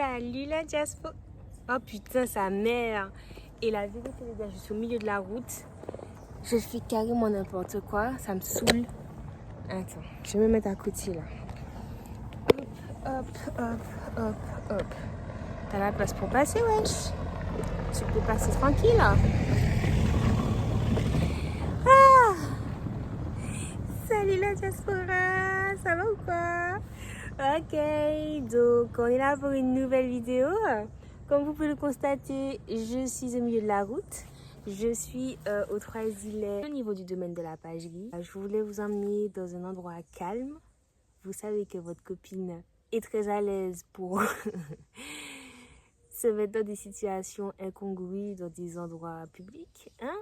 Salut la diaspora. Oh putain, sa mère. Et la vérité, les gars, je suis au milieu de la route. Je fais carrément n'importe quoi. Ça me saoule. Attends, je vais me mettre à côté là. Hop, hop, hop, hop, hop. T'as la place pour passer, wesh. Tu peux passer tranquille là. Ah! Salut la diaspora. Ça va ou quoi? Ok, donc on est là pour une nouvelle vidéo. Comme vous pouvez le constater, je suis au milieu de la route. Je suis aux Trois-Îlets, au niveau du domaine de la pagerie. Je voulais vous emmener dans un endroit calme. Vous savez que votre copine est très à l'aise pour se mettre dans des situations incongrues, dans des endroits publics. Hein?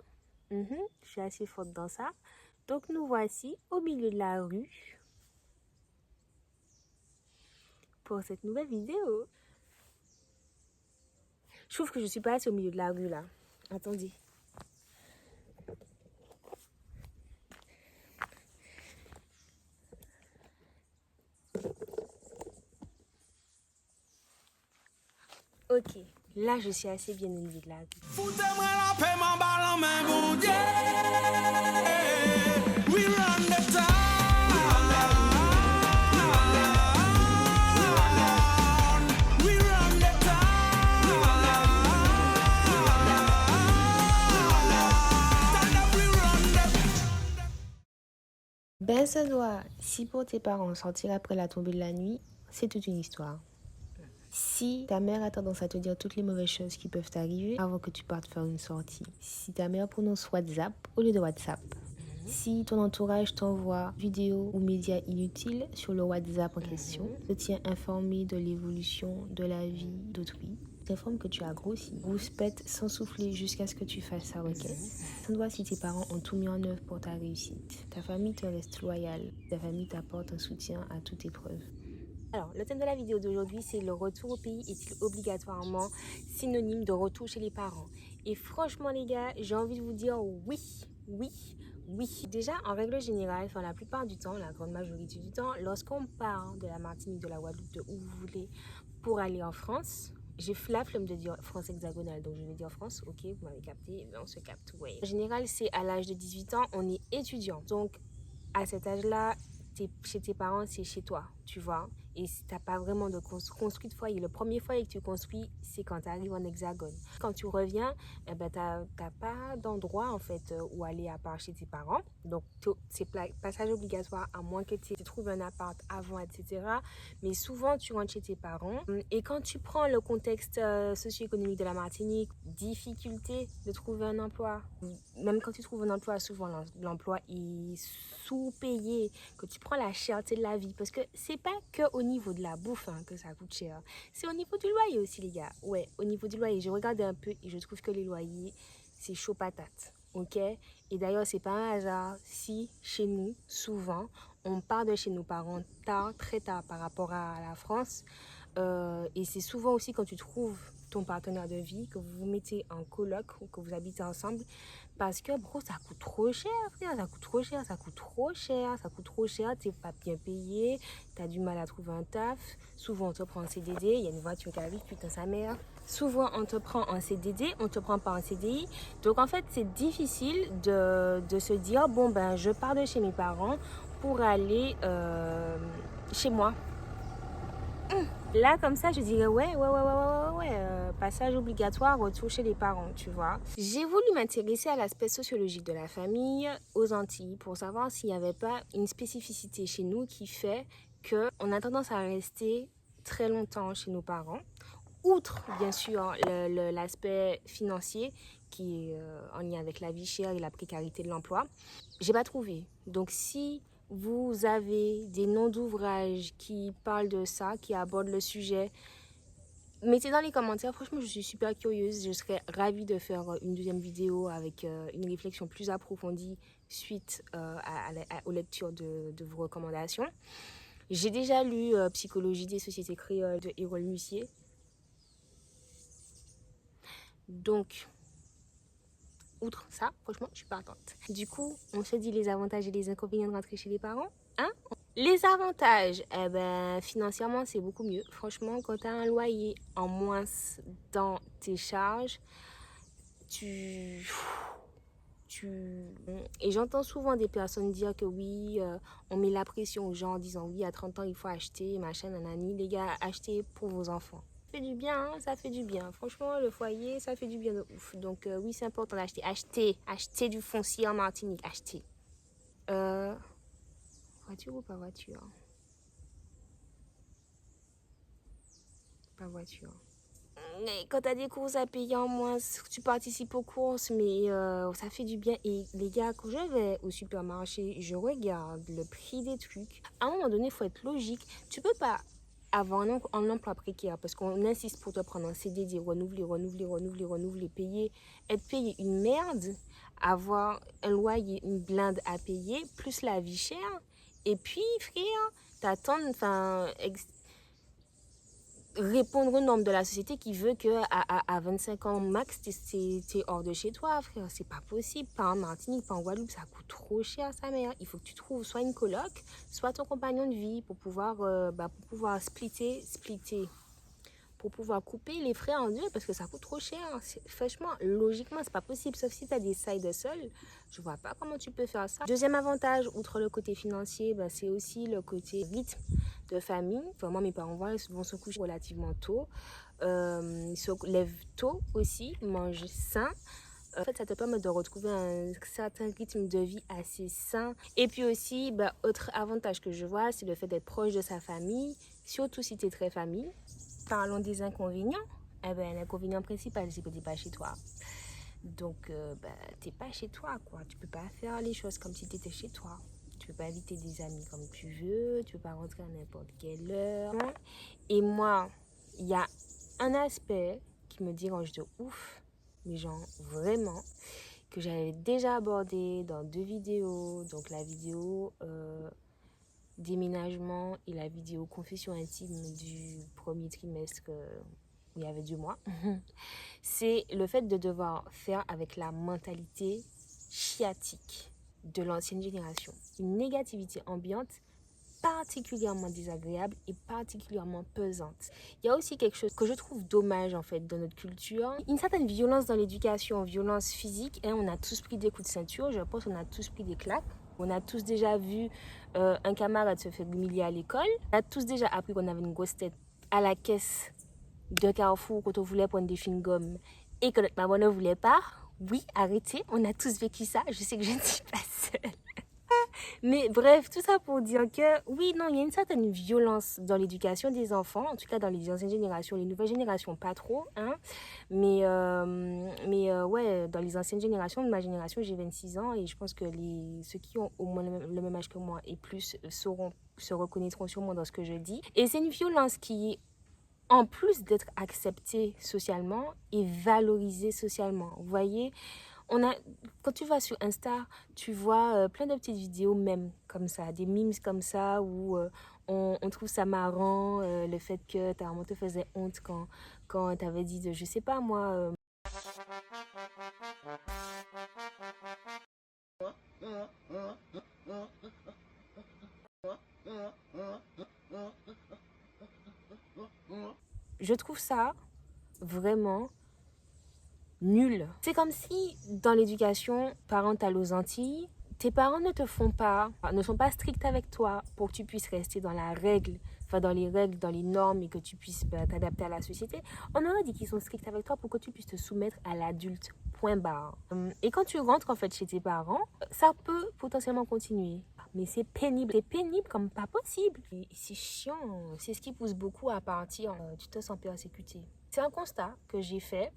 Je suis assez forte dans ça. Donc nous voici au milieu de la rue pour cette nouvelle vidéo. Je trouve que je suis pas assez au milieu de la rue là. Attendez. Ok, là je suis assez bien au milieu de la rue. Foutez-moi la paix, m'en balle en main, mon Dieu. We run the town. We run the town. Stand up, we run the... Ben ça doit, si pour tes parents sortir après la tombée de la nuit, c'est toute une histoire. Si ta mère a tendance à te dire toutes les mauvaises choses qui peuvent t'arriver avant que tu partes faire une sortie. Si ta mère prononce WhatsApp au lieu de WhatsApp. Si ton entourage t'envoie vidéos ou médias inutiles sur le WhatsApp en question, te tient informé de l'évolution de la vie d'autrui, t'informe que tu as grossi, rouspète sans souffler jusqu'à ce que tu fasses sa requête. Ça doit si tes parents ont tout mis en œuvre pour ta réussite. Ta famille te reste loyale, ta famille t'apporte un soutien à toute épreuve. Alors, le thème de la vidéo d'aujourd'hui, c'est le retour au pays est-il obligatoirement synonyme de retour chez les parents? Et franchement, les gars, j'ai envie de vous dire oui, oui, oui. Déjà, en règle générale, enfin la plupart du temps, la grande majorité du temps, lorsqu'on part de la Martinique, de la Guadeloupe, de où vous voulez, pour aller en France, j'ai la flemme de dire France hexagonale, donc je vais dire France, ok, vous m'avez capté, on se capte, ouais. En général, c'est à l'âge de 18 ans, on est étudiant. Donc, à cet âge-là, chez tes parents, c'est chez toi, tu vois. Et si tu n'as pas vraiment de construit de foyer, le premier foyer que tu construis, c'est quand tu arrives en hexagone. Quand tu reviens, eh ben, tu n'as pas d'endroit en fait où aller à part chez tes parents. Donc, c'est passage obligatoire à moins que tu trouves un appart avant, etc. Mais souvent, tu rentres chez tes parents. Et quand tu prends le contexte socio-économique de la Martinique, difficulté de trouver un emploi. Même quand tu trouves un emploi, souvent l'emploi est sous-payé, que tu prends la cherté de la vie. Parce que c'est pas que au niveau de la bouffe que ça coûte cher. C'est au niveau du loyer aussi, les gars. Ouais, au niveau du loyer, j'ai regardé un peu et je trouve que les loyers, c'est chaud patate. Ok? Et d'ailleurs, c'est pas un hasard si chez nous, souvent, on part de chez nos parents tard, très tard par rapport à la France. Et c'est souvent aussi quand tu trouves ton partenaire de vie, que vous vous mettez en coloc ou que vous habitez ensemble, parce que bro, ça coûte trop cher, frère, ça coûte trop cher, ça coûte trop cher, ça coûte trop cher, t'es pas bien payé, t'as du mal à trouver un taf, souvent on te prend en CDD, il y a une voiture qui arrive, putain sa mère, souvent on te prend en CDD, on te prend pas en CDI, donc en fait c'est difficile de se dire, bon ben je pars de chez mes parents pour aller chez moi. Là, comme ça, je dirais ouais, passage obligatoire, retour chez les parents, tu vois. J'ai voulu m'intéresser à l'aspect sociologique de la famille aux Antilles pour savoir s'il n'y avait pas une spécificité chez nous qui fait qu'on a tendance à rester très longtemps chez nos parents. Outre, bien sûr, l'aspect financier qui est en lien avec la vie chère et la précarité de l'emploi. J'ai pas trouvé. Donc, si vous avez des noms d'ouvrages qui parlent de ça, qui abordent le sujet, mettez dans les commentaires. Franchement, je suis super curieuse. Je serais ravie de faire une deuxième vidéo avec une réflexion plus approfondie suite aux lectures de vos recommandations. J'ai déjà lu Psychologie des sociétés créoles de Hérole Mussier. Donc, outre ça, franchement, je suis partante. Du coup, on se dit les avantages et les inconvénients de rentrer chez les parents. Hein? Les avantages, eh ben, financièrement, c'est beaucoup mieux. Franchement, quand tu as un loyer en moins dans tes charges, tu... Et j'entends souvent des personnes dire que oui, on met la pression aux gens en disant oui, à 30 ans, il faut acheter, machin, nanani. Les gars, achetez pour vos enfants. Ça fait du bien, hein, ça fait du bien. Franchement, le foyer, ça fait du bien de ouf. Donc oui, c'est important d'acheter. Acheter du foncier en Martinique, acheter. Voiture ou pas voiture? Pas voiture. Mais quand tu as des courses à payer en moins, tu participes aux courses, mais ça fait du bien. Et les gars, quand je vais au supermarché, je regarde le prix des trucs. À un moment donné, il faut être logique. Tu peux pas avoir un emploi précaire parce qu'on insiste pour te prendre un CDD, renouveler, payer, être payé une merde, avoir un loyer, une blinde à payer, plus la vie chère. Et puis, frère, t'attends, enfin, répondre aux normes de la société qui veut que à 25 ans max, t'es hors de chez toi, frère. C'est pas possible. Pas en Martinique, pas en Guadeloupe, ça coûte trop cher, sa mère. Il faut que tu trouves soit une coloc, soit ton compagnon de vie pour pouvoir splitter, pour pouvoir couper les frais en deux parce que ça coûte trop cher. Franchement, logiquement, c'est pas possible. Sauf si tu as des side seuls. Je vois pas comment tu peux faire ça. Deuxième avantage, outre le côté financier, c'est aussi le côté rythme de famille. Vraiment, mes parents vont se coucher relativement tôt. Ils se lèvent tôt aussi, ils mangent sain. En fait, ça te permet de retrouver un certain rythme de vie assez sain. Et puis aussi, autre avantage que je vois, c'est le fait d'être proche de sa famille, surtout si tu es très famille. Parlons des inconvénients. Eh ben, l'inconvénient principal, c'est que tu n'es pas chez toi. Donc, tu n'es pas chez toi, quoi. Tu peux pas faire les choses comme si tu étais chez toi. Tu peux pas inviter des amis comme tu veux. Tu peux pas rentrer à n'importe quelle heure. Et moi, il y a un aspect qui me dérange de ouf, mais genre vraiment, que j'avais déjà abordé dans 2 vidéos. Donc, la vidéo déménagement et la vidéo confession intime du premier trimestre, il y avait 2 mois. C'est le fait de devoir faire avec la mentalité chiatique de l'ancienne génération. Une négativité ambiante particulièrement désagréable et particulièrement pesante. Il y a aussi quelque chose que je trouve dommage en fait dans notre culture. Une certaine violence dans l'éducation, violence physique. On a tous pris des coups de ceinture, je pense qu'on a tous pris des claques. On a tous déjà vu un camarade se faire humilier à l'école. On a tous déjà appris qu'on avait une grosse tête à la caisse de Carrefour quand on voulait prendre des chewing-gums et que notre maman ne voulait pas. Oui, arrêtez, on a tous vécu ça. Je sais que je ne suis pas seule. Mais bref, tout ça pour dire que oui, non, il y a une certaine violence dans l'éducation des enfants, en tout cas dans les anciennes générations, les nouvelles générations pas trop, hein. Mais ouais, dans les anciennes générations, de ma génération, j'ai 26 ans et je pense que ceux qui ont au moins le même âge que moi et plus se reconnaîtront sûrement dans ce que je dis. Et c'est une violence qui, en plus d'être acceptée socialement, est valorisée socialement. Vous voyez, quand tu vas sur Insta, tu vois plein de petites vidéos même comme ça, des memes comme ça où on trouve ça marrant, le fait que ta maman te faisait honte quand t'avais dit je sais pas moi. Je trouve ça vraiment nul. C'est comme si dans l'éducation parentale aux Antilles, tes parents ne sont pas stricts avec toi pour que tu puisses rester dans la règle, enfin dans les règles, dans les normes et que tu puisses t'adapter à la société. On aurait dit qu'ils sont stricts avec toi pour que tu puisses te soumettre à l'adulte. Point barre. Et quand tu rentres en fait chez tes parents, ça peut potentiellement continuer. Mais c'est pénible comme pas possible. Et c'est chiant. C'est ce qui pousse beaucoup à partir. Tu te sens persécuté. C'est un constat que j'ai fait.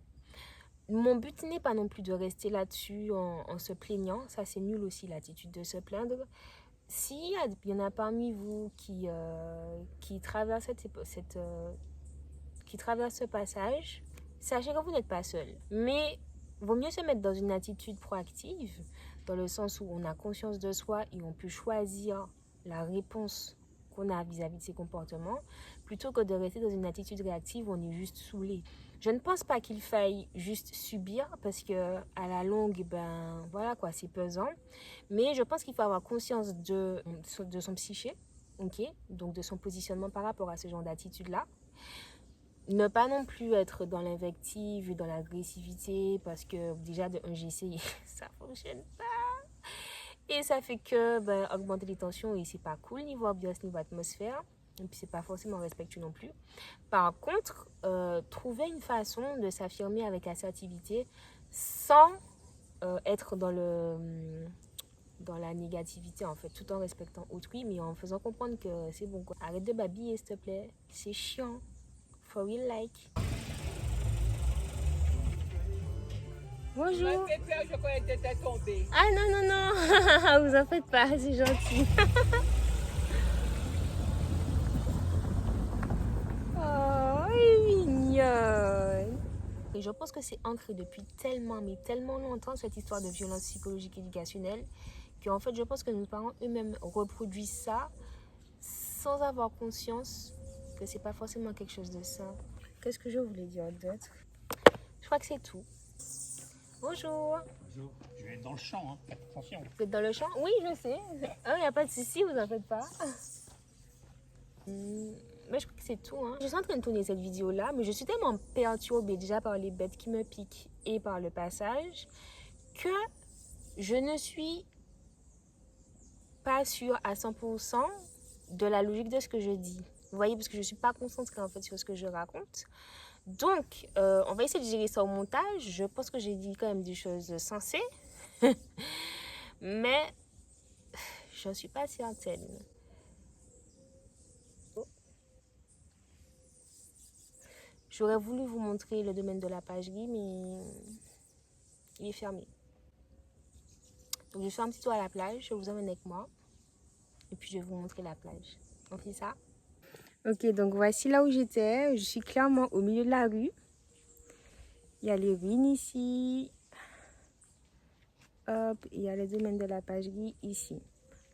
Mon but n'est pas non plus de rester là-dessus en se plaignant. Ça, c'est nul aussi, l'attitude de se plaindre. S'il y en a parmi vous qui traversent qui traversent ce passage, sachez que vous n'êtes pas seul. Mais vaut mieux se mettre dans une attitude proactive, dans le sens où on a conscience de soi et on peut choisir la réponse qu'on a vis-à-vis de ses comportements, plutôt que de rester dans une attitude réactive où on est juste saoulé. Je ne pense pas qu'il faille juste subir parce que à la longue, voilà quoi, c'est pesant. Mais je pense qu'il faut avoir conscience de son psyché ok? Donc de son positionnement par rapport à ce genre d'attitude-là. Ne pas non plus être dans l'invective et dans l'agressivité parce que déjà de un j'ai essayé, ça fonctionne pas. Et ça fait que augmenter les tensions et c'est pas cool niveau ambiance, niveau atmosphère. Et puis c'est pas forcément respectueux non plus. Par contre, trouver une façon de s'affirmer avec assertivité sans être dans la négativité en fait, tout en respectant autrui, mais en faisant comprendre que c'est bon quoi. Arrête de babiller s'il te plaît, c'est chiant. For real like. Bonjour. Je croyais que t'étais tombée. Ah non, vous en faites pas, c'est gentil. Oh, elle est mignonne. Et je pense que c'est ancré depuis tellement longtemps cette histoire de violence psychologique éducationnelle qu'en fait je pense que nos parents eux-mêmes reproduisent ça sans avoir conscience que c'est pas forcément quelque chose de ça. Qu'est-ce que je voulais dire d'autre? Je crois que c'est tout. Bonjour. Bonjour, je vais être dans le champ, hein. Attention. Vous êtes dans le champ? Oui, je sais. Il n'y a pas de souci, vous en faites pas. Mais je crois que c'est tout. Hein. Je suis en train de tourner cette vidéo-là, mais je suis tellement perturbée déjà par les bêtes qui me piquent et par le passage que je ne suis pas sûre à 100% de la logique de ce que je dis. Vous voyez, parce que je ne suis pas concentrée en fait sur ce que je raconte. Donc, on va essayer de gérer ça au montage. Je pense que j'ai dit quand même des choses sensées. Mais, je ne suis pas certaine. J'aurais voulu vous montrer le domaine de la pagerie, mais il est fermé. Donc, je fais un petit tour à la plage. Je vous emmène avec moi. Et puis, je vais vous montrer la plage. On fait ça? Ok, donc voici là où j'étais. Je suis clairement au milieu de la rue. Il y a les ruines ici. Hop, il y a le domaine de la pagerie ici.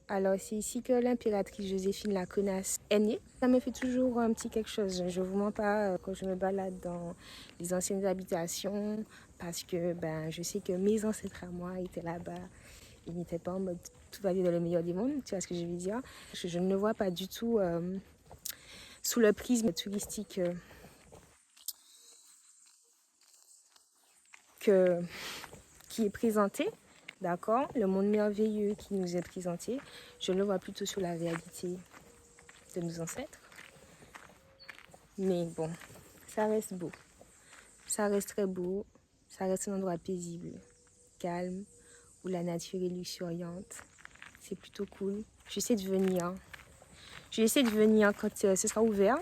Alors, c'est ici que l'impératrice Joséphine la Connasse est née. Ça me fait toujours un petit quelque chose. Je ne vous mens pas quand je me balade dans les anciennes habitations parce que je sais que mes ancêtres à moi étaient là-bas. Ils n'étaient pas en mode tout va bien dans le meilleur des mondes. Tu vois ce que je veux dire? Je ne le vois pas du tout sous le prisme touristique qui est présenté. D'accord, le monde merveilleux qui nous est présenté, je le vois plutôt sur la réalité de nos ancêtres. Mais bon, ça reste beau. Ça reste très beau. Ça reste un endroit paisible, calme, où la nature est luxuriante. C'est plutôt cool. J'essaie de venir. Je vais essayer de venir quand ce sera ouvert.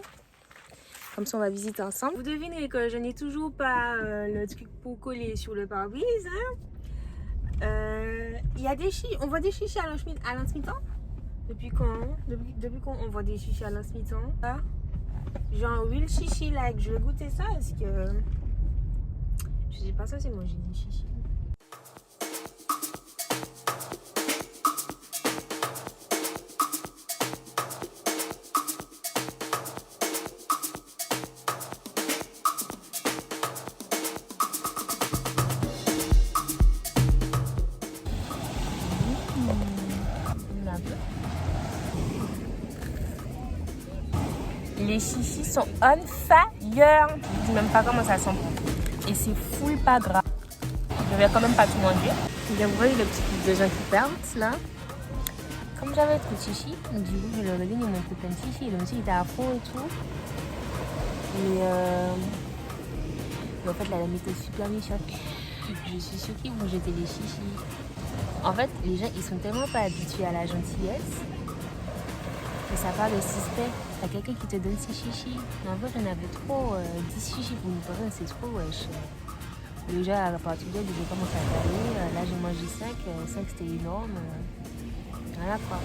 Comme ça, on va visiter ensemble. Vous devinez que je n'ai toujours pas le truc pour coller sur le pare-brise. Hein? Y a des on voit des chichis à l'insmitant. Depuis quand? Depuis quand on voit des chichis à l'insmitant? Ah, genre real chichi like. Je vais goûter ça. Est-ce que je sais pas ça, c'est manger des chichis. Les chichis sont on fire. Je ne dis même pas comment ça sent. Et c'est full pas gras. Je vais quand même pas tout manger. Vous voyez le petit groupe de gens qui partent là. Comme j'avais trop de chichis, du coup je leur ai donné mon copain de chichis. Le monsieur il était à fond et tout. Et en fait la dame était super méchante. Je suis sûre qu'ils vont jeter les chichis. En fait les gens ils sont tellement pas habitués à la gentillesse. Et ça part de suspect. T'as quelqu'un qui te donne 6 chichis. Mais en fait, j'en avais trop. 10 chichis pour une personne, c'est trop wesh. Déjà, à partir de là, j'ai commencé à parler. Là, j'ai mangé 5. 5, c'était énorme. Voilà quoi.